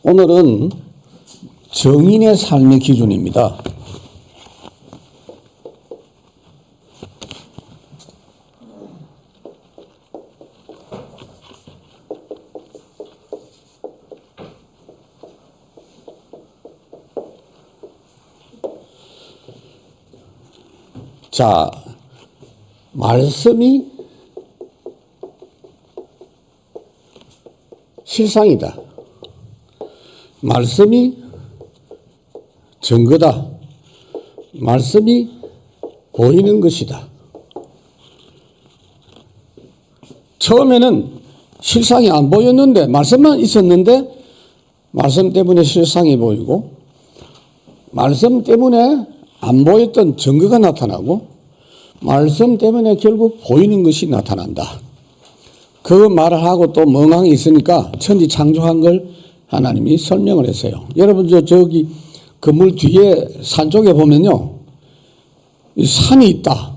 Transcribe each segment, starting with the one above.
오늘은 정인의 삶의 기준입니다. 자, 말씀이 실상이다. 말씀이 증거다. 말씀이 보이는 것이다. 처음에는 실상이 안 보였는데 말씀만 있었는데 말씀 때문에 실상이 보이고 말씀 때문에 안 보였던 증거가 나타나고 말씀 때문에 결국 보이는 것이 나타난다. 그 말을 하고 또 멍하니 있으니까 천지 창조한 걸 하나님이 설명을 했어요. 여러분 저기 건물 뒤에 산 쪽에 보면요. 산이 있다.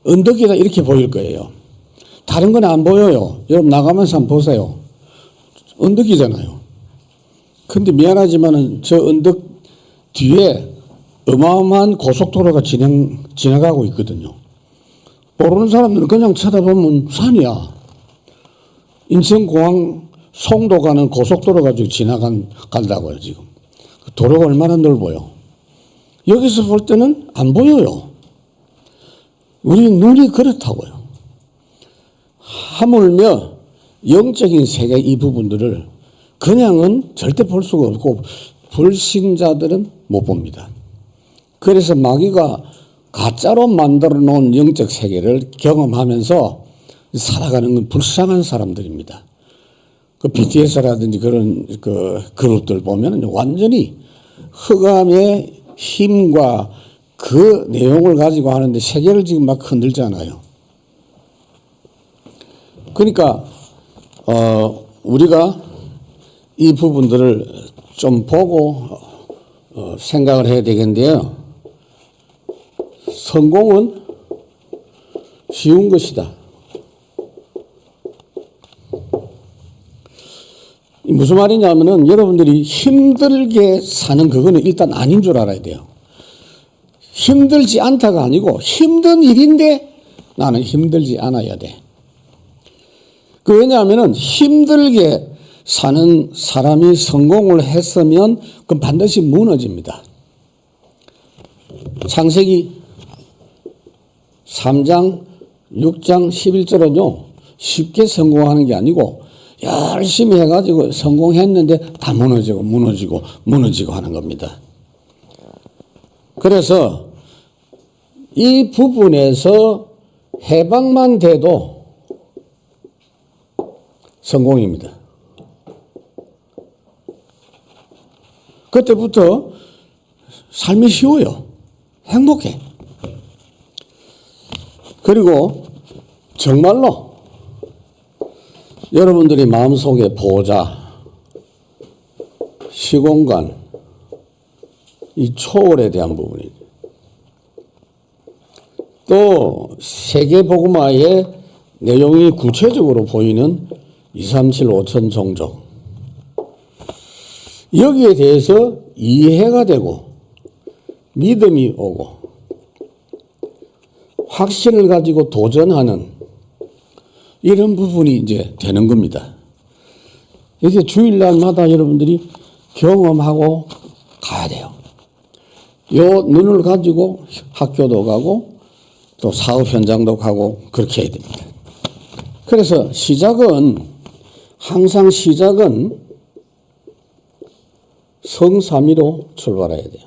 언덕이다 이렇게 보일 거예요. 다른 건 안 보여요. 여러분 나가면서 한번 보세요. 언덕이잖아요. 근데 미안하지만은 저 언덕 뒤에 어마어마한 고속도로가 지나가고 있거든요. 모르는 사람들은 그냥 쳐다보면 산이야. 인천공항 송도 가는 고속도로 가지고 간다고요, 지금. 도로가 얼마나 넓어요. 여기서 볼 때는 안 보여요. 우리 눈이 그렇다고요. 하물며 영적인 세계 이 부분들을 그냥은 절대 볼 수가 없고 불신자들은 못 봅니다. 그래서 마귀가 가짜로 만들어 놓은 영적 세계를 경험하면서 살아가는 건 불쌍한 사람들입니다. 그 BTS라든지 그런 그 그룹들 보면 완전히 흑암의 힘과 그 내용을 가지고 하는데 세계를 지금 막 흔들잖아요. 그러니까 우리가 이 부분들을 좀 보고 생각을 해야 되겠는데요. 성공은 쉬운 것이다. 무슨 말이냐면은 여러분들이 힘들게 사는 그거는 일단 아닌 줄 알아야 돼요. 힘들지 않다가 아니고 힘든 일인데 나는 힘들지 않아야 돼. 왜냐하면은 힘들게 사는 사람이 성공을 했으면 그건 반드시 무너집니다. 창세기 3장, 6장, 11절은요, 쉽게 성공하는 게 아니고 열심히 해가지고 성공했는데 다 무너지고 하는 겁니다. 그래서 이 부분에서 해방만 돼도 성공입니다. 그때부터 삶이 쉬워요. 행복해. 그리고 정말로 여러분들이 마음속에 보호자, 시공간, 이 초월에 대한 부분이 또 세계복음화의 내용이 구체적으로 보이는 237, 5천 종족 여기에 대해서 이해가 되고 믿음이 오고 확신을 가지고 도전하는 이런 부분이 이제 되는 겁니다. 이게 주일날마다 여러분들이 경험하고 가야 돼요. 요 눈을 가지고 학교도 가고 또 사업 현장도 가고 그렇게 해야 됩니다. 그래서 항상 시작은 성삼위로 출발해야 돼요.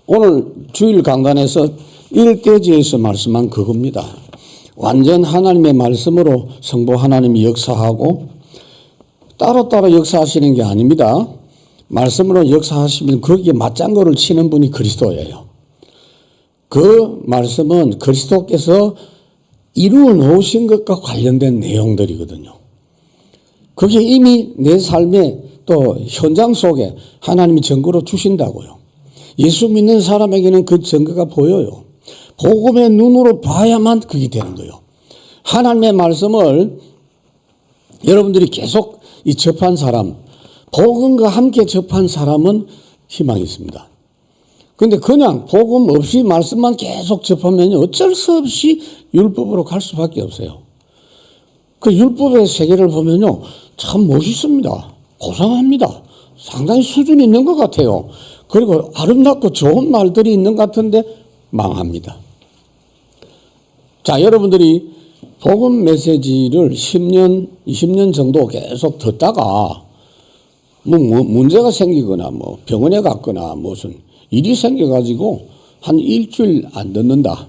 오늘 주일 강단에서 1대지에서 말씀한 그겁니다. 완전 하나님의 말씀으로 성부 하나님이 역사하고 따로따로 역사하시는 게 아닙니다. 말씀으로 역사하시면 거기에 맞장구를 치는 분이 그리스도예요. 그 말씀은 그리스도께서 이루어 놓으신 것과 관련된 내용들이거든요. 그게 이미 내 삶의 또 현장 속에 하나님이 증거로 주신다고요. 예수 믿는 사람에게는 그 증거가 보여요. 복음의 눈으로 봐야만 그게 되는 거예요. 하나님의 말씀을 여러분들이 계속 이 접한 사람, 복음과 함께 접한 사람은 희망이 있습니다. 근데 그냥 복음 없이 말씀만 계속 접하면 어쩔 수 없이 율법으로 갈 수밖에 없어요. 그 율법의 세계를 보면요, 참 멋있습니다. 고상합니다. 상당히 수준이 있는 것 같아요. 그리고 아름답고 좋은 말들이 있는 것 같은데 망합니다. 자, 여러분들이 복음 메시지를 10년, 20년 정도 계속 듣다가 문제가 생기거나 병원에 갔거나 무슨 일이 생겨가지고 한 일주일 안 듣는다.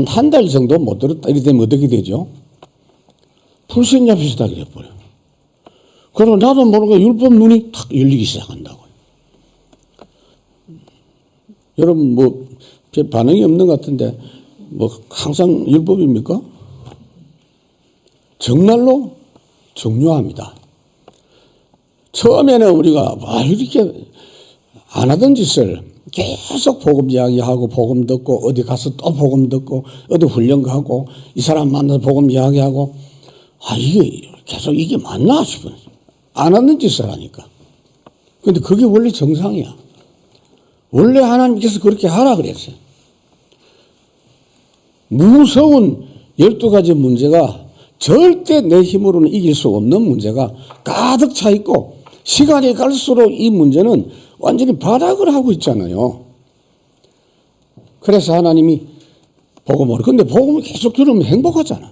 한 달 정도 못 들었다. 이렇게 되면 어떻게 되죠? 불신자 비슷하게 돼버려요. 그리고 나도 모르게 율법 눈이 탁 열리기 시작한다고요. 여러분 별 반응이 없는 것 같은데 항상 율법입니까? 정말로 중요합니다. 처음에는 우리가 이렇게 안 하던 짓을 계속 복음 이야기하고 복음 듣고 어디 가서 또 복음 듣고 어디 훈련 가고 이 사람 만나서 복음 이야기하고 이게 계속 이게 맞나 싶어요. 안 하는 짓을 하니까. 근데 그게 원래 정상이야. 원래 하나님께서 그렇게 하라 그랬어요. 무서운 12가지 문제가 절대 내 힘으로는 이길 수 없는 문제가 가득 차 있고 시간이 갈수록 이 문제는 완전히 발악을 하고 있잖아요. 그래서 하나님이 복음을. 근데 복음을 계속 들으면 행복하잖아.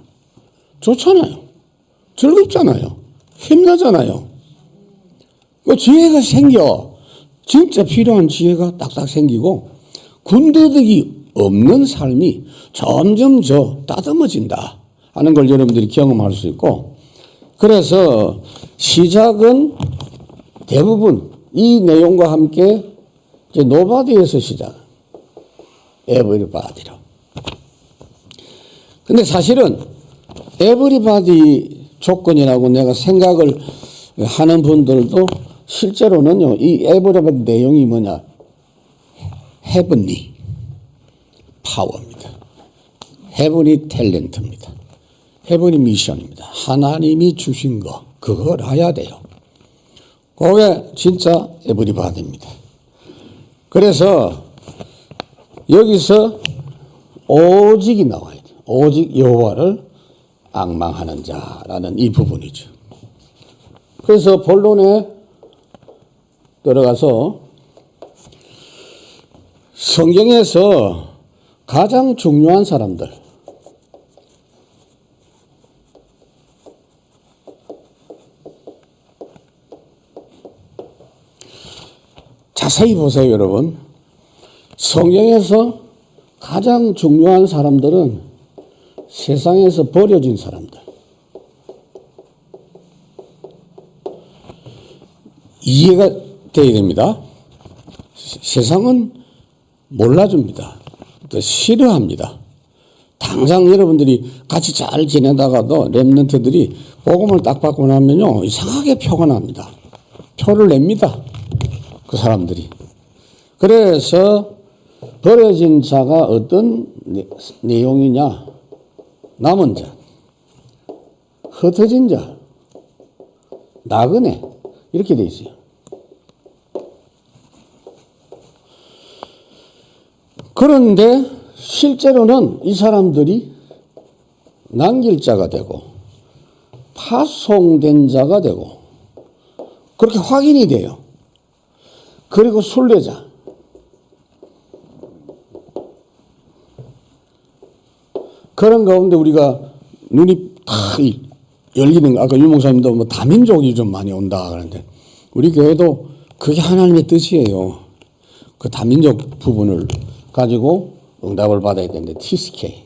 좋잖아요. 즐겁잖아요. 힘나잖아요. 그 지혜가 생겨. 진짜 필요한 지혜가 딱딱 생기고 군더더기 없는 삶이 점점 따듬어진다 하는 걸 여러분들이 경험할 수 있고, 그래서 시작은 대부분 이 내용과 함께 이제 노바디에서 시작. 에브리바디로. 근데 사실은 에브리바디 조건이라고 내가 생각을 하는 분들도 실제로는요, 이 에브리바디 내용이 뭐냐? 헤븐리 파워입니다. 헤븐리 탤런트입니다. 헤븐리 미션입니다. 하나님이 주신 거, 그걸 해야 돼요. 그게 진짜 에브리바디입니다. 그래서 여기서 오직이 나와야 돼요. 오직 여호와를 앙망하는 자라는 이 부분이죠. 그래서 본론에 들어가서 성경에서 가장 중요한 사람들, 자세히 보세요, 여러분. 성경에서 가장 중요한 사람들은 세상에서 버려진 사람들. 이해가 되어야 됩니다. 세상은 몰라줍니다. 또 싫어합니다. 당장 여러분들이 같이 잘 지내다가도 렘넌트들이 복음을 딱 받고 나면요, 이상하게 표가 납니다. 표를 냅니다. 그 사람들이. 그래서 버려진 자가 어떤 내용이냐? 남은 자, 흩어진 자, 나그네, 이렇게 돼 있어요. 그런데 실제로는 이 사람들이 남길 자가 되고 파송된 자가 되고 그렇게 확인이 돼요. 그리고 순례자. 그런 가운데 우리가 눈이 탁 열리는 거, 아까 유 목사님도 다민족이 좀 많이 온다 그러는데 우리 교회도 그게 하나님의 뜻이에요. 그 다민족 부분을 가지고 응답을 받아야 되는데 TCK.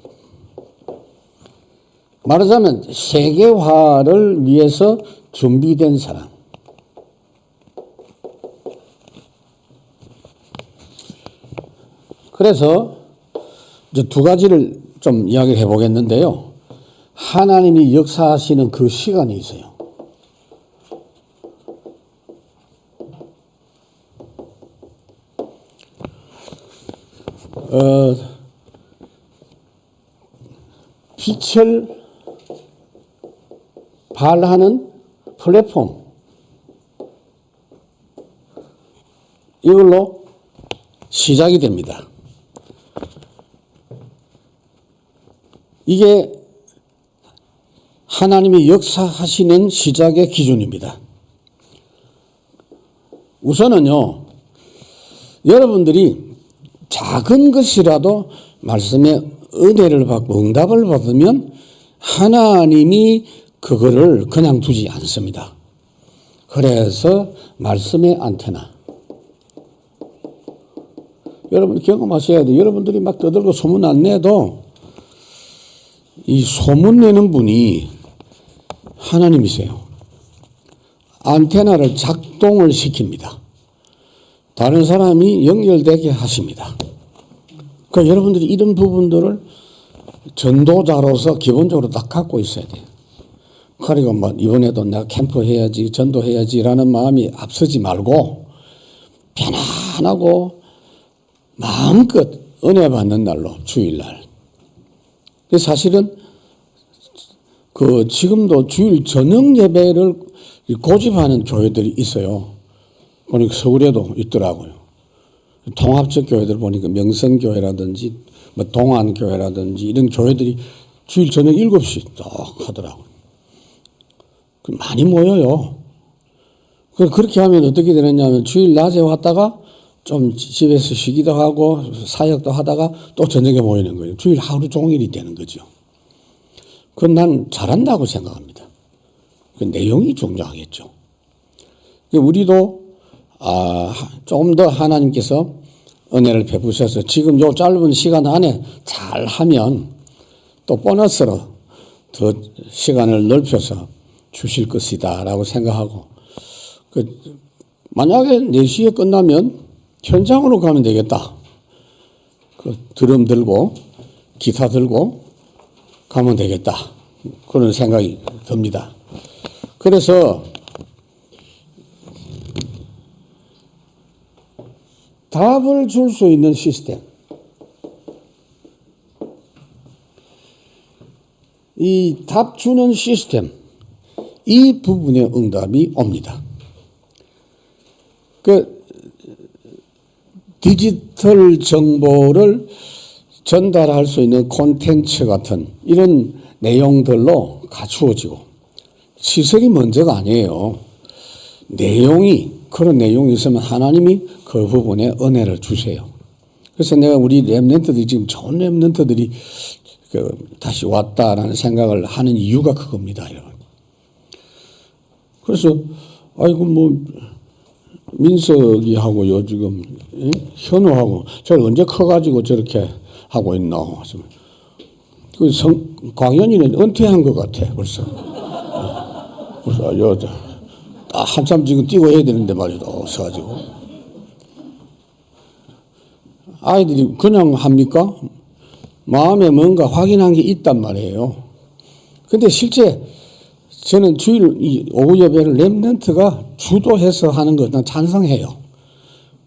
말하자면 세계화를 위해서 준비된 사람. 그래서 이제 두 가지를 좀 이야기를 해보겠는데요. 하나님이 역사하시는 그 시간이 있어요. 빛을 발하는 플랫폼 이걸로 시작이 됩니다. 이게 하나님이 역사하시는 시작의 기준입니다. 우선은요, 여러분들이 작은 것이라도 말씀의 은혜를 받고 응답을 받으면 하나님이 그거를 그냥 두지 않습니다. 그래서 말씀의 안테나. 여러분 경험하셔야 돼요. 여러분들이 막 떠들고 소문 안 내도 이 소문 내는 분이 하나님이세요. 안테나를 작동을 시킵니다. 다른 사람이 연결되게 하십니다. 그러니까 여러분들이 이런 부분들을 전도자로서 기본적으로 딱 갖고 있어야 돼요. 그리고 뭐 이번에도 내가 캠프 해야지, 전도해야지라는 마음이 앞서지 말고 편안하고 마음껏 은혜 받는 날로 주일날. 사실은 지금도 주일 저녁 예배를 고집하는 교회들이 있어요. 보니까 서울에도 있더라고요. 통합적 교회들 보니까 명성교회라든지 뭐 동안교회라든지 이런 교회들이 주일 저녁 7시 딱 하더라고요. 많이 모여요. 그렇게 하면 어떻게 되느냐면 주일 낮에 왔다가 좀 집에서 쉬기도 하고 사역도 하다가 또 저녁에 모이는 거예요. 주일 하루 종일이 되는 거죠. 그건 난 잘한다고 생각합니다. 그 내용이 중요하겠죠. 우리도 조금 더 하나님께서 은혜를 베푸셔서 지금 요 짧은 시간 안에 잘 하면 또 보너스로 더 시간을 넓혀서 주실 것이다 라고 생각하고, 만약에 4시에 끝나면 현장으로 가면 되겠다. 드럼 들고 기타 들고 가면 되겠다. 그런 생각이 듭니다. 그래서 답을 줄 수 있는 시스템. 이 답 주는 시스템. 이 부분에 응답이 옵니다. 디지털 정보를 전달할 수 있는 콘텐츠 같은 이런 내용들로 갖추어지고, 시설이 문제가 아니에요. 그런 내용이 있으면 하나님이 그 부분에 은혜를 주세요. 그래서 내가 우리 렘넌트들이 지금 좋은 렘넌트들이 다시 왔다라는 생각을 하는 이유가 그겁니다, 여러분. 그래서 민석이하고요 지금 현우하고 저를 언제 커가지고 저렇게 하고 있노? 광현이는 은퇴한 것 같아 벌써. 그래서 한참 지금 뛰고 해야 되는데 말이다. 없어가지고. 아이들이 그냥 합니까? 마음에 뭔가 확인한 게 있단 말이에요. 근데 실제 저는 주일 오후 예배를 렘넌트가 주도해서 하는 거 난 찬성해요.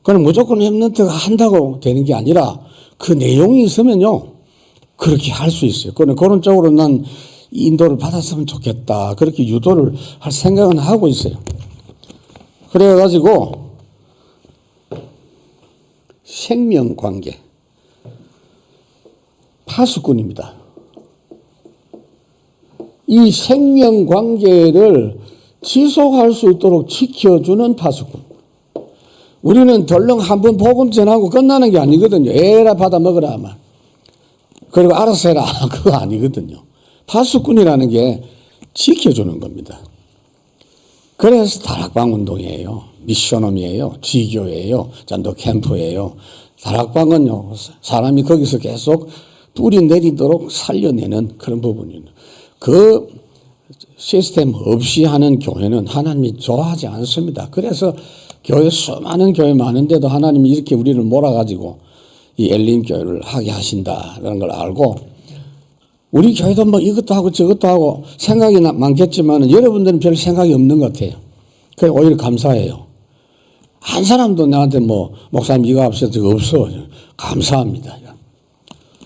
그럼 무조건 렘넌트가 한다고 되는 게 아니라 그 내용이 있으면요 그렇게 할 수 있어요. 그런 쪽으로 난 인도를 받았으면 좋겠다. 그렇게 유도를 할 생각은 하고 있어요. 그래가지고 생명관계 파수꾼입니다. 이 생명관계를 지속할 수 있도록 지켜주는 파수꾼. 우리는 덜렁 한번 복음 전하고 끝나는 게 아니거든요. 에라 받아 먹으라만. 그리고 알아서 해라. 그거 아니거든요. 파수꾼이라는 게 지켜주는 겁니다. 그래서 다락방운동이에요. 미션홈이에요. 지교예요. 전도 캠프예요. 다락방은요, 사람이 거기서 계속 뿌리 내리도록 살려내는 그런 부분입니다. 그 시스템 없이 하는 교회는 하나님이 좋아하지 않습니다. 그래서 수많은 교회 많은데도 하나님이 이렇게 우리를 몰아가지고 이 엘림교회를 하게 하신다라는 걸 알고, 우리 교회도 뭐 이것도 하고 저것도 하고 생각이 많겠지만 여러분들은 별 생각이 없는 것 같아요. 그래 오히려 감사해요. 한 사람도 나한테 목사님 이거 합시다 저거 없어. 감사합니다.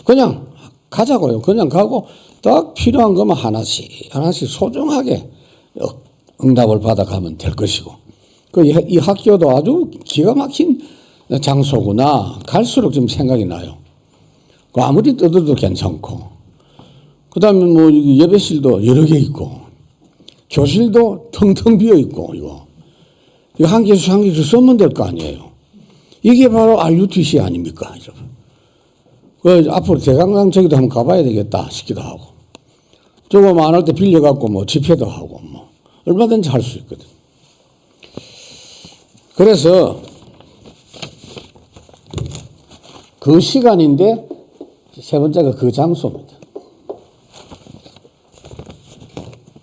그냥 가자고요. 그냥 가고 딱 필요한 것만 하나씩 소중하게 응답을 받아가면 될 것이고, 이 학교도 아주 기가 막힌 장소구나. 갈수록 좀 생각이 나요. 아무리 뜯어도 괜찮고, 그 다음에 뭐 예배실도 여러 개 있고, 교실도 텅텅 비어 있고, 이거 한 개씩 한 개씩 쓰면 될 거 아니에요. 이게 바로 RUTC 아닙니까, 여러분? 앞으로 대강당 저기도 한번 가봐야 되겠다 싶기도 하고, 조금 안 할 때 빌려갖고 뭐 집회도 하고 뭐 얼마든지 할 수 있거든. 그래서 그 시간인데 세 번째가 그 장소입니다.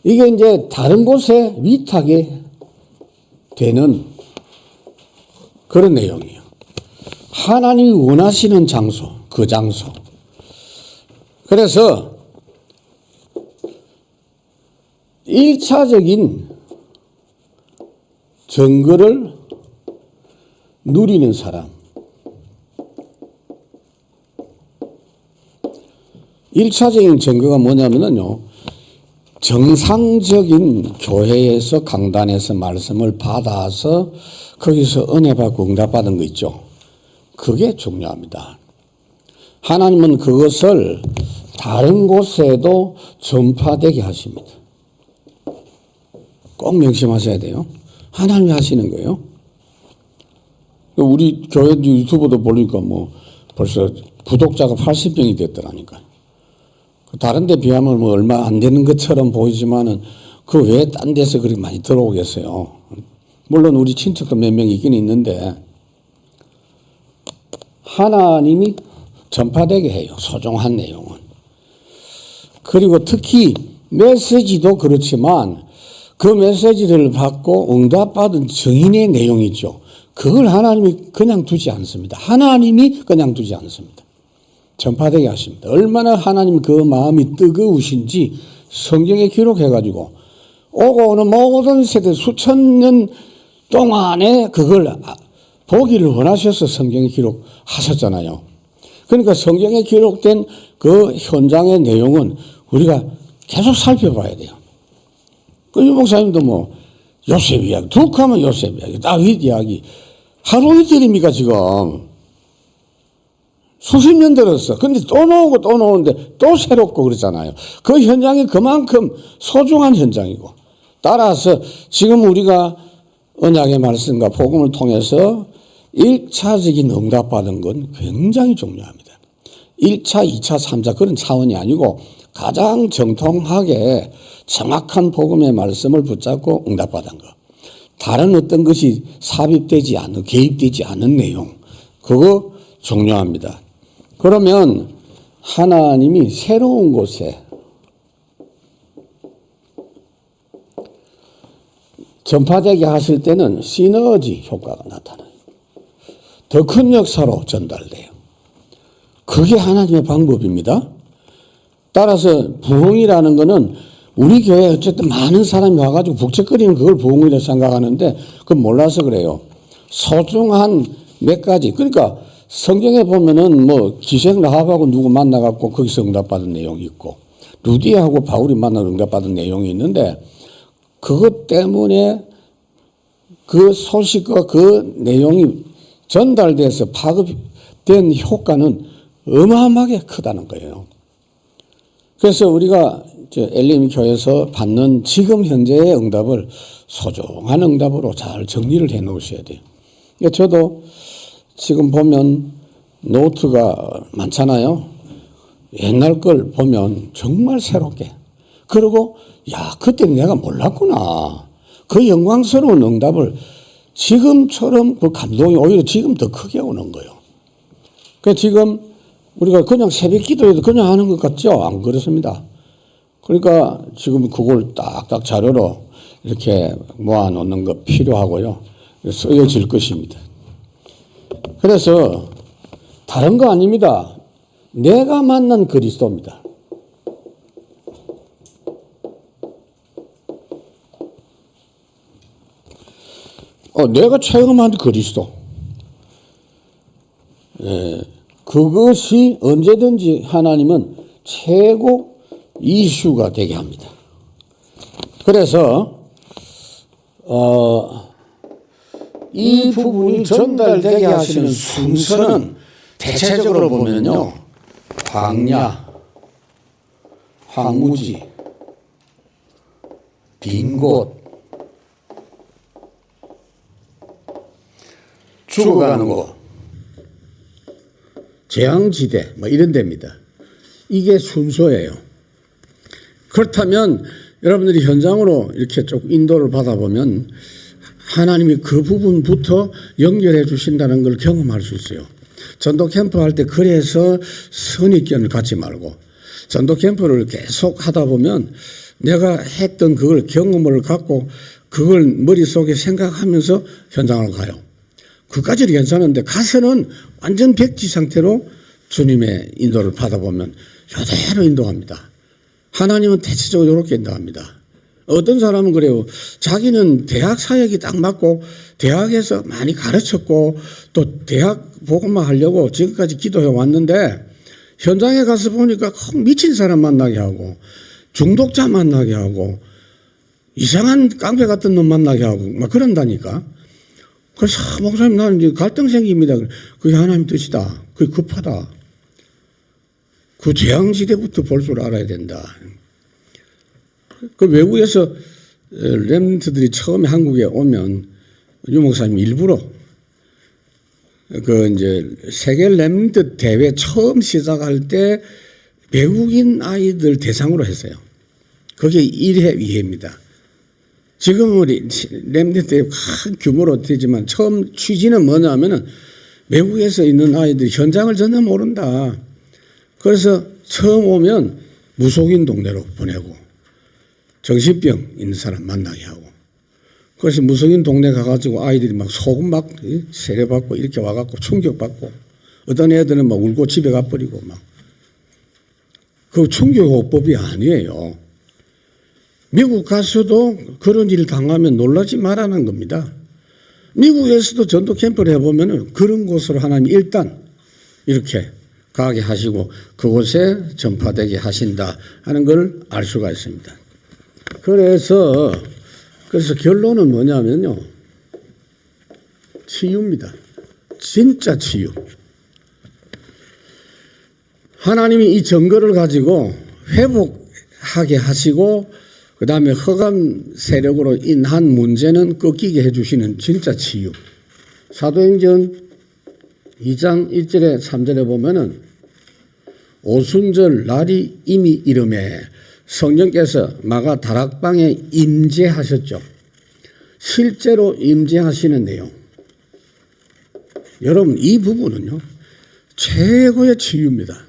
이게 이제 다른 곳에 위탁이 되는 그런 내용이에요. 하나님이 원하시는 장소, 그 장소. 그래서 1차적인 증거를 누리는 사람. 1차적인 증거가 뭐냐면요. 정상적인 교회에서 강단에서 말씀을 받아서 거기서 은혜 받고 응답 받은 거 있죠. 그게 중요합니다. 하나님은 그것을 다른 곳에도 전파되게 하십니다. 꼭 명심하셔야 돼요. 하나님이 하시는 거예요. 우리 교회 유튜브도 보니까 뭐 벌써 구독자가 80명이 됐더라니까. 다른 데 비하면 뭐 얼마 안 되는 것처럼 보이지만은 그 외에 딴 데서 그렇게 많이 들어오겠어요. 물론 우리 친척도 몇 명 있긴 있는데 하나님이 전파되게 해요. 소중한 내용은. 그리고 특히 메시지도 그렇지만 그 메시지를 받고 응답받은 증인의 내용이 있죠. 그걸 하나님이 그냥 두지 않습니다. 하나님이 그냥 두지 않습니다. 전파되게 하십니다. 얼마나 하나님 그 마음이 뜨거우신지 성경에 기록해가지고 오고 오는 모든 세대 수천 년 동안에 그걸 보기를 원하셔서 성경에 기록하셨잖아요. 그러니까 성경에 기록된 그 현장의 내용은 우리가 계속 살펴봐야 돼요. 그 유 목사님도 뭐 요셉 이야기, 툭 하면 요셉 이야기, 다윗 이야기 하루 이틀입니까 지금. 수십 년 들었어. 근데 또 나오고 또 나오는데 또 새롭고 그러잖아요. 그 현장이 그만큼 소중한 현장이고 따라서 지금 우리가 언약의 말씀과 복음을 통해서 1차적인 응답받은 건 굉장히 중요합니다. 1차, 2차, 3차 그런 차원이 아니고 가장 정통하게 정확한 복음의 말씀을 붙잡고 응답받은 것. 다른 어떤 것이 삽입되지 않은, 개입되지 않은 내용. 그거 중요합니다. 그러면 하나님이 새로운 곳에 전파되게 하실 때는 시너지 효과가 나타나요. 더 큰 역사로 전달돼요. 그게 하나님의 방법입니다. 따라서 부흥이라는 것은 우리 교회에 어쨌든 많은 사람이 와가지고 북적거리는 그걸 부흥이라고 생각하는데 그건 몰라서 그래요. 소중한 몇 가지. 그러니까 성경에 보면은 뭐 기생 라합하고 누구 만나갖고 거기서 응답받은 내용이 있고 루디하고 바울이 만나서 응답받은 내용이 있는데 그것 때문에 그 소식과 그 내용이 전달돼서 파급된 효과는 어마어마하게 크다는 거예요. 그래서 우리가 엘리미 교회에서 받는 지금 현재의 응답을 소중한 응답으로 잘 정리를 해 놓으셔야 돼요. 그러니까 저도 지금 보면 노트가 많잖아요. 옛날 걸 보면 정말 새롭게. 그리고 야, 그때 내가 몰랐구나. 그 영광스러운 응답을 지금처럼 그 감동이 오히려 지금 더 크게 오는 거예요. 그러니까 지금 우리가 그냥 새벽 기도해도 그냥 하는 것 같죠? 안 그렇습니다. 그러니까 지금 그걸 딱딱 자료로 이렇게 모아놓는 거 필요하고요. 쓰여질 것입니다. 그래서 다른 거 아닙니다. 내가 만난 그리스도입니다. 내가 체험한 그리스도. 그것이 언제든지 하나님은 최고 이슈가 되게 합니다. 그래서 이 부분이 전달되게 하시는 순서는 대체적으로 보면요. 황야, 황무지, 빈 곳, 죽어가는 곳, 재앙지대 뭐 이런 데입니다. 이게 순서예요. 그렇다면 여러분들이 현장으로 이렇게 쭉 인도를 받아보면 하나님이 그 부분부터 연결해 주신다는 걸 경험할 수 있어요. 전도 캠프 할 때 그래서 선입견을 갖지 말고 전도 캠프를 계속 하다 보면 내가 했던 그걸 경험을 갖고 그걸 머릿속에 생각하면서 현장을 가요. 그까지는 괜찮은데 가서는 완전 백지 상태로 주님의 인도를 받아보면 이대로 인도합니다. 하나님은 대체적으로 이렇게 인도합니다. 어떤 사람은 그래요. 자기는 대학 사역이 딱 맞고 대학에서 많이 가르쳤고 또 대학 복음만 하려고 지금까지 기도해 왔는데 현장에 가서 보니까 미친 사람 만나게 하고 중독자 만나게 하고 이상한 깡패 같은 놈 만나게 하고 막 그런다니까. 그래서 목사님 나는 이제 갈등 생깁니다. 그게 하나님 뜻이다. 그게 급하다. 그 재앙지대부터 볼 줄 알아야 된다. 그 외국에서 렘넌트들이 처음에 한국에 오면 유 목사님 일부러 그 이제 세계 렘넌트 대회 처음 시작할 때 외국인 아이들 대상으로 했어요. 그게 1회 2회입니다. 지금은 우리 렘넌트 대회 큰 규모로 되지만 처음 취지는 뭐냐면은 외국에서 있는 아이들이 현장을 전혀 모른다. 그래서 처음 오면 무속인 동네로 보내고 정신병 있는 사람 만나게 하고 그래서 무속인 동네 가가지고 아이들이 막 소금 막 세례받고 이렇게 와갖고 충격받고 어떤 애들은 막 울고 집에 가버리고 막 그 충격요법이 아니에요. 미국 가서도 그런 일 당하면 놀라지 말라는 겁니다. 미국에서도 전도 캠프를 해보면 그런 곳으로 하나님이 일단 이렇게 가게 하시고 그곳에 전파되게 하신다 하는 걸 알 수가 있습니다. 그래서 결론은 뭐냐면요. 치유입니다. 진짜 치유. 하나님이 이 증거를 가지고 회복하게 하시고 그 다음에 흑암 세력으로 인한 문제는 꺾이게 해주시는 진짜 치유. 사도행전 2장 1절에 3절에 보면은 오순절 날이 이미 이름에 성령께서 마가 다락방에 임재하셨죠. 실제로 임재하시는 내용. 여러분 이 부분은요. 최고의 치유입니다.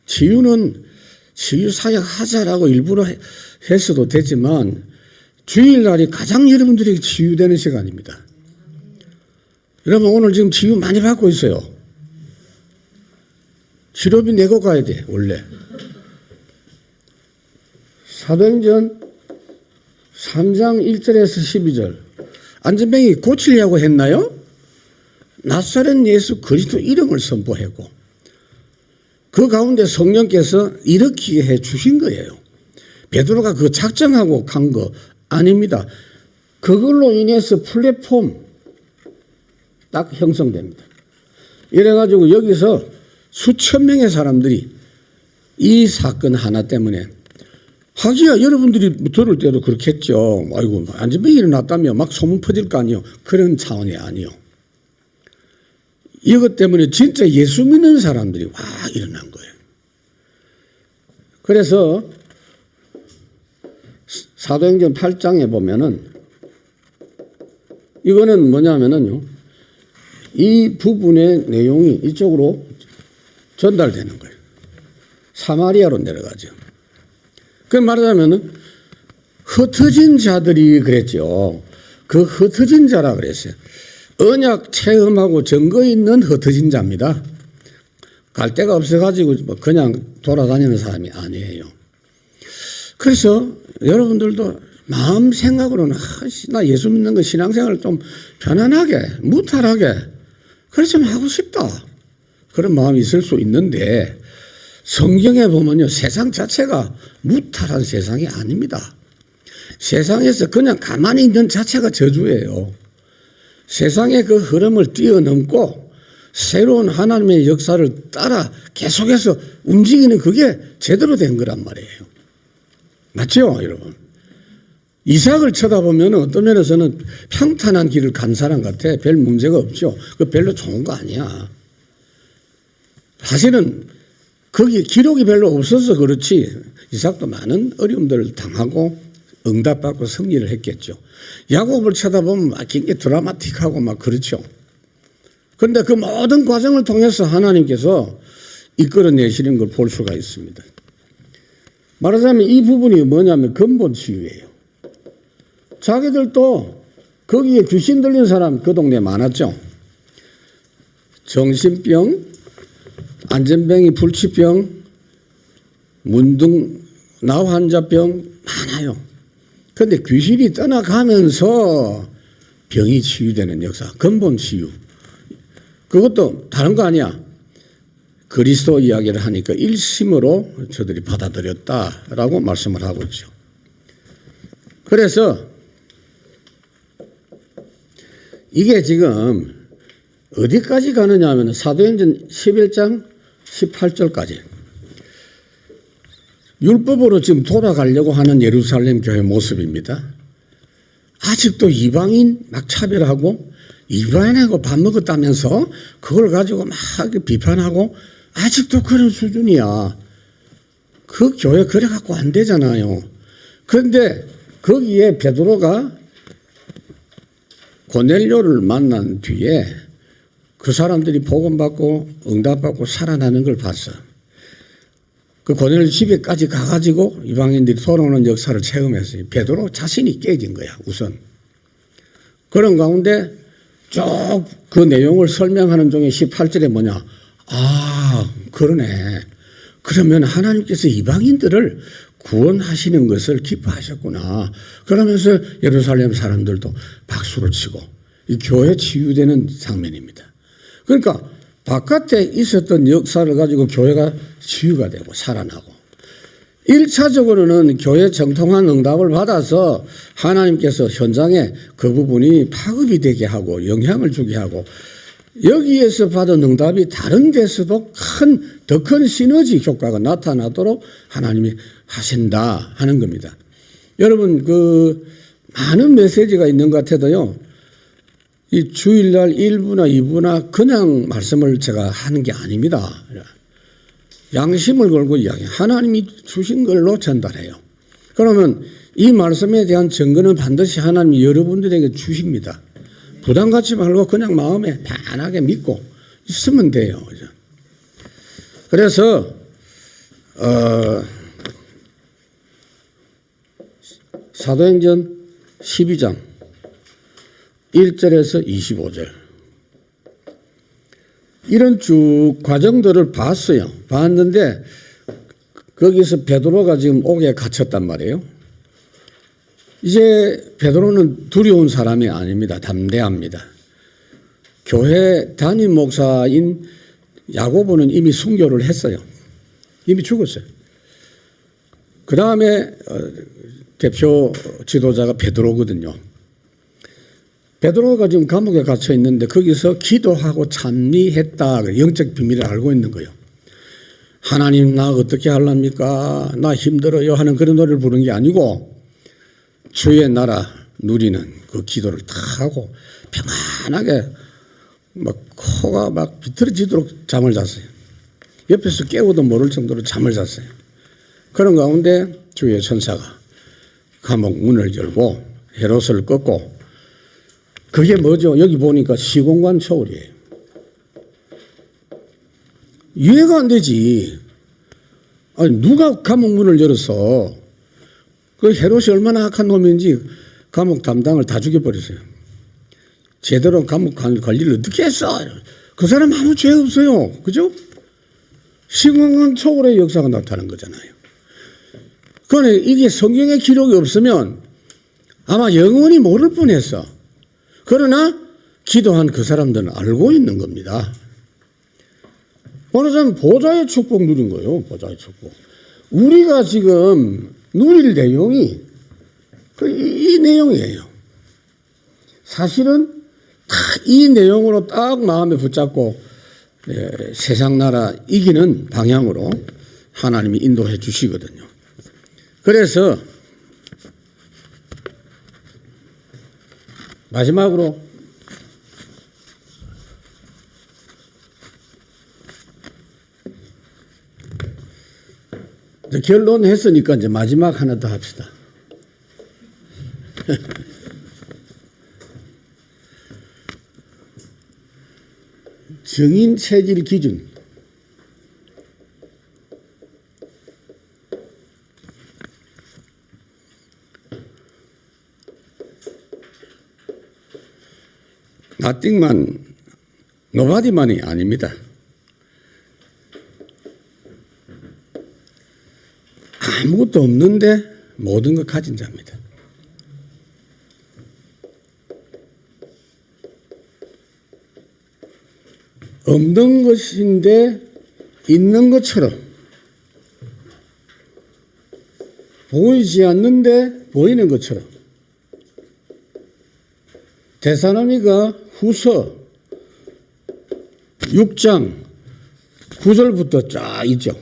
치유는 치유 사역 하자라고 일부러 했어도 되지만 주일날이 가장 여러분들에게 치유되는 시간입니다. 여러분 오늘 지금 치유 많이 받고 있어요. 치료비 내고 가야 돼 원래. 사도행전 3장 1절에서 12절 안전병이 고치려고 했나요? 나사렛 예수 그리스도 이름을 선포했고 그 가운데 성령께서 일으키게 해 주신 거예요. 베드로가 그거 작정하고 간 거 아닙니다. 그걸로 인해서 플랫폼 딱 형성됩니다. 이래가지고 여기서 수천 명의 사람들이 이 사건 하나 때문에 하기야 여러분들이 들을 때도 그렇겠죠. 아이고 안전병이 일어났다며 막 소문 퍼질 거 아니에요. 그런 차원이 아니요. 이것 때문에 진짜 예수 믿는 사람들이 와 일어난 거예요. 그래서 사도행전 8장에 보면은 이거는 뭐냐면은요. 이 부분의 내용이 이쪽으로 전달되는 거예요. 사마리아로 내려가죠. 그 말하자면은 흩어진 자들이 그랬죠. 그 흩어진 자라 그랬어요. 언약 체험하고 증거 있는 흩어진 자입니다. 갈 데가 없어가지고 그냥 돌아다니는 사람이 아니에요. 그래서 여러분들도 마음 생각으로는 나 예수 믿는 거 신앙생활을 좀 편안하게 무탈하게 그래 좀 하고 싶다. 그런 마음이 있을 수 있는데 성경에 보면요 세상 자체가 무탈한 세상이 아닙니다. 세상에서 그냥 가만히 있는 자체가 저주예요. 세상의 그 흐름을 뛰어넘고 새로운 하나님의 역사를 따라 계속해서 움직이는 그게 제대로 된 거란 말이에요. 맞죠, 여러분? 이삭을 쳐다보면 어떤 면에서는 평탄한 길을 간 사람 같아. 별 문제가 없죠. 그 별로 좋은 거 아니야. 사실은 거기 기록이 별로 없어서 그렇지 이삭도 많은 어려움들을 당하고 응답받고 승리를 했겠죠. 야곱을 쳐다보면 굉장히 드라마틱하고 막 그렇죠. 그런데 그 모든 과정을 통해서 하나님께서 이끌어내시는 걸 볼 수가 있습니다. 말하자면 이 부분이 뭐냐면 근본 치유예요. 자기들도 거기에 귀신 들린 사람 그 동네에 많았죠. 정신병, 안전병이 불치병, 문둥, 나 환자병 많아요. 그런데 귀신이 떠나가면서 병이 치유되는 역사, 근본 치유. 그것도 다른 거 아니야. 그리스도 이야기를 하니까 일심으로 저들이 받아들였다라고 말씀을 하고 있죠. 그래서 이게 지금 어디까지 가느냐 하면 사도행전 11장 18절까지 율법으로 지금 돌아가려고 하는 예루살렘 교회 모습입니다. 아직도 이방인 막 차별하고 이방인하고 밥 먹었다면서 그걸 가지고 막 비판하고 아직도 그런 수준이야. 그 교회 그래 갖고 안 되잖아요. 그런데 거기에 베드로가 고넬료를 만난 뒤에 그 사람들이 복음받고 응답받고 살아나는 걸 봤어. 그 고넬료 집에까지 가가지고 이방인들이 돌아오는 역사를 체험했어요. 베드로 자신이 깨진 거야, 우선. 그런 가운데 쭉 그 내용을 설명하는 중에 18절에 뭐냐. 아, 그러네. 그러면 하나님께서 이방인들을 구원하시는 것을 기뻐하셨구나. 그러면서 예루살렘 사람들도 박수를 치고 이 교회 치유되는 장면입니다. 그러니까 바깥에 있었던 역사를 가지고 교회가 치유가 되고 살아나고 1차적으로는 교회 정통한 응답을 받아서 하나님께서 현장에 그 부분이 파급이 되게 하고 영향을 주게 하고 여기에서 받은 응답이 다른 데서도 더 큰 시너지 효과가 나타나도록 하나님이 하신다 하는 겁니다. 여러분 그 많은 메시지가 있는 것 같아도요. 이 주일날 1부나 2부나 그냥 말씀을 제가 하는 게 아닙니다. 양심을 걸고 이야기 하나님이 주신 걸로 전달해요. 그러면 이 말씀에 대한 증거는 반드시 하나님이 여러분들에게 주십니다. 부담 갖지 말고 그냥 마음에 편하게 믿고 있으면 돼요. 그래서 사도행전 12장 1절에서 25절 이런 쭉 과정들을 봤어요. 봤는데 거기서 베드로가 지금 옥에 갇혔단 말이에요. 이제 베드로는 두려운 사람이 아닙니다. 담대합니다. 교회 담임 목사인 야고보는 이미 순교를 했어요. 이미 죽었어요. 그 다음에 대표 지도자가 베드로거든요. 베드로가 지금 감옥에 갇혀 있는데 거기서 기도하고 찬미했다. 영적 비밀을 알고 있는 거예요. 하나님 나 어떻게 하랍니까? 나 힘들어요 하는 그런 노래를 부르는 게 아니고 주의 나라 누리는 그 기도를 다 하고 평안하게 막 코가 막 비틀어지도록 잠을 잤어요. 옆에서 깨워도 모를 정도로 잠을 잤어요. 그런 가운데 주의 천사가 감옥 문을 열고 헤롯을 꺾고 그게 뭐죠? 여기 보니까 시공간 초월이에요. 이해가 안 되지. 아니 누가 감옥 문을 열었어? 그 헤롯이 얼마나 악한 놈인지 감옥 담당을 다 죽여버렸어요. 제대로 감옥 관리를 어떻게 했어? 그 사람 아무 죄 없어요. 그죠? 시공간 초월의 역사가 나타난 거잖아요. 그런데 이게 성경에 기록이 없으면 아마 영원히 모를 뻔했어. 그러나 기도한 그 사람들은 알고 있는 겁니다. 말하자면 보좌의 축복 누린 거예요. 보좌의 축복. 우리가 지금 누릴 내용이 이 내용이에요. 사실은 이 내용으로 딱 마음에 붙잡고 세상 나라 이기는 방향으로 하나님이 인도해 주시거든요. 그래서 마지막으로 결론했으니까 이제 마지막 하나 더 합시다. 정인 체질 기준. nothing만, nobody만이 아닙니다. 아무것도 없는데 모든 걸 가진 자입니다. 없는 것인데 있는 것처럼, 보이지 않는데 보이는 것처럼. 데살로니가 후서 6장 9절부터 쫙 있죠.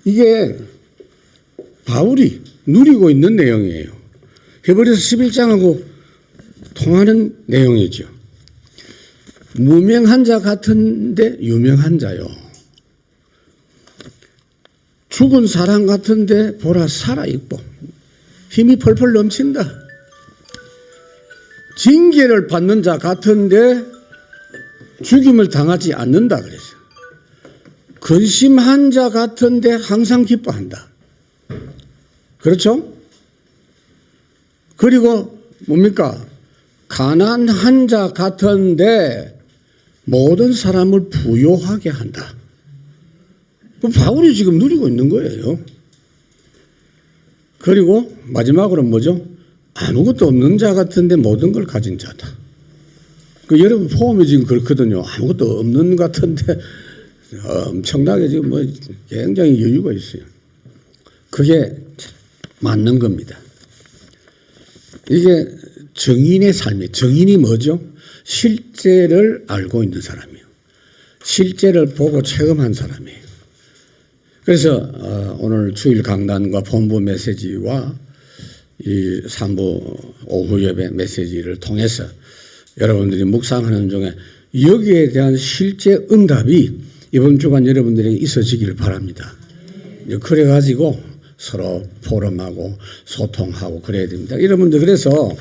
이게 바울이 누리고 있는 내용이에요. 히브리서 11장하고 통하는 내용이죠. 무명한 자 같은데 유명한 자요. 죽은 사람 같은데 보라 살아있고 힘이 펄펄 넘친다. 징계를 받는 자 같은데 죽임을 당하지 않는다 그랬어요. 근심한 자 같은데 항상 기뻐한다. 그렇죠? 그리고 뭡니까? 가난한 자 같은데 모든 사람을 부요하게 한다. 바울이 지금 누리고 있는 거예요. 그리고 마지막으로 뭐죠? 아무것도 없는 자 같은데 모든 걸 가진 자다. 여러분 포함이 지금 그렇거든요. 아무것도 없는 것 같은데 엄청나게 지금 뭐 굉장히 여유가 있어요. 그게 맞는 겁니다. 이게 정인의 삶이에요. 정인이 뭐죠? 실제를 알고 있는 사람이에요. 실제를 보고 체험한 사람이에요. 그래서 오늘 주일 강단과 본부 메시지와 이 3부 오후 예배 메시지를 통해서 여러분들이 묵상하는 중에 여기에 대한 실제 응답이 이번 주간 여러분들에게 있어지길 바랍니다. 그래가지고 서로 포럼하고 소통하고 그래야 됩니다. 여러분들 그래서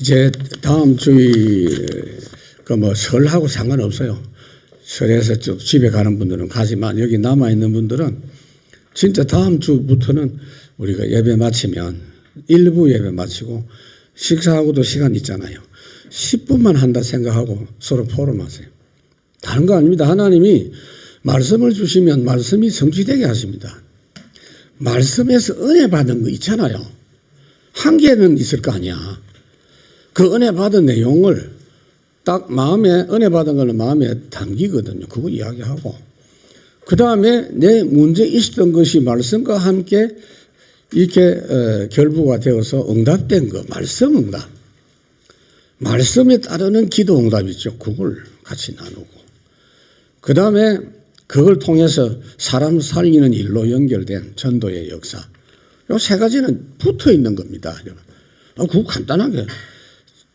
이제 다음 주일 뭐 설하고 상관없어요. 설에서 집에 가는 분들은 가지만 여기 남아있는 분들은 진짜 다음 주부터는 우리가 예배 마치면 일부 예배 마치고 식사하고도 시간 있잖아요. 10분만 한다 생각하고 서로 포럼하세요. 다른 거 아닙니다. 하나님이 말씀을 주시면 말씀이 성취되게 하십니다. 말씀에서 은혜 받은 거 있잖아요. 한계는 있을 거 아니야. 그 은혜 받은 내용을 딱 마음에 은혜 받은 거는 마음에 담기거든요. 그거 이야기하고 그 다음에 내 문제 있었던 것이 말씀과 함께 이렇게 결부가 되어서 응답된 거 말씀 응답 말씀에 따르는 기도 응답 있죠. 그걸 같이 나누고 그 다음에 그걸 통해서 사람 살리는 일로 연결된 전도의 역사 이 세 가지는 붙어 있는 겁니다. 그거 간단하게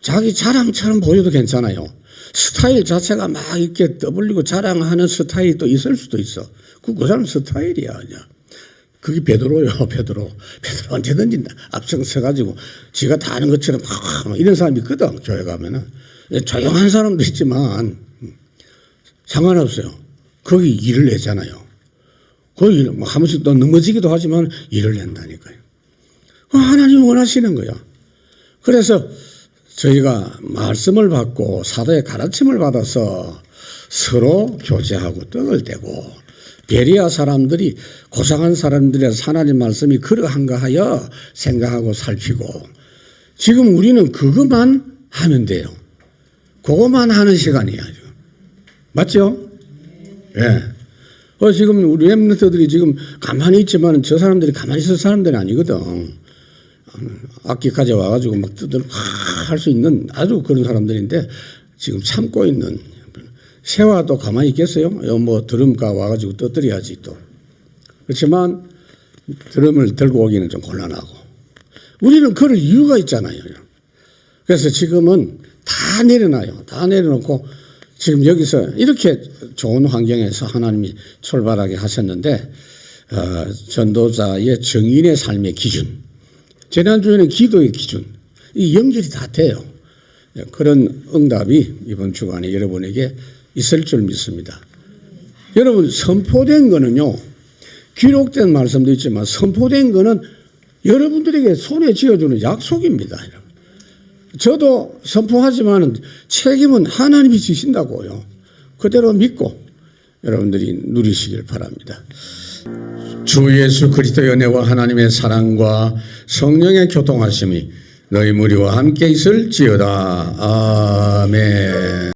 자기 자랑처럼 보여도 괜찮아요. 스타일 자체가 막 이렇게 떠벌리고 자랑하는 스타일이 또 있을 수도 있어. 그 사람 스타일이야. 그냥. 그게 베드로요. 베드로 언제든지 앞장서가지고 지가 다 아는 것처럼 막 이런 사람이 있거든. 교회 가면은. 조용한 사람도 있지만 상관없어요. 거기 일을 내잖아요. 거기 뭐 한 번씩 또 넘어지기도 하지만 일을 낸다니까요. 하나님 원하시는 거야. 그래서 저희가 말씀을 받고 사도의 가르침을 받아서 서로 교제하고 떡을 떼고 베리아 사람들이 고상한 사람들이라서 하나님 말씀이 그러한가 하여 생각하고 살피고 지금 우리는 그것만 하면 돼요. 그것만 하는 시간이야. 지금. 맞죠? 예. 지금 우리 랩런트들이 지금 가만히 있지만 저 사람들이 가만히 있을 사람들이 아니거든. 악기 가져와가지고 막 할 수 있는 아주 그런 사람들인데 지금 참고 있는. 새와도 가만히 있겠어요? 뭐 드럼가 와가지고 떠들어야지 또. 그렇지만 드럼을 들고 오기는 좀 곤란하고. 우리는 그럴 이유가 있잖아요. 그래서 지금은 다 내려놔요. 다 내려놓고 지금 여기서 이렇게 좋은 환경에서 하나님이 출발하게 하셨는데 전도자의 정인의 삶의 기준, 지난주에는 기도의 기준, 이 연결이 다 돼요. 그런 응답이 이번 주간에 여러분에게 있을 줄 믿습니다. 여러분 선포된 거는요. 기록된 말씀도 있지만 선포된 거는 여러분들에게 손에 쥐어주는 약속입니다. 저도 선포하지만 책임은 하나님이 지신다고요. 그대로 믿고 여러분들이 누리시길 바랍니다. 주 예수 그리스도의 은혜와 하나님의 사랑과 성령의 교통하심이 너희 무리와 함께 있을지어다. 아멘.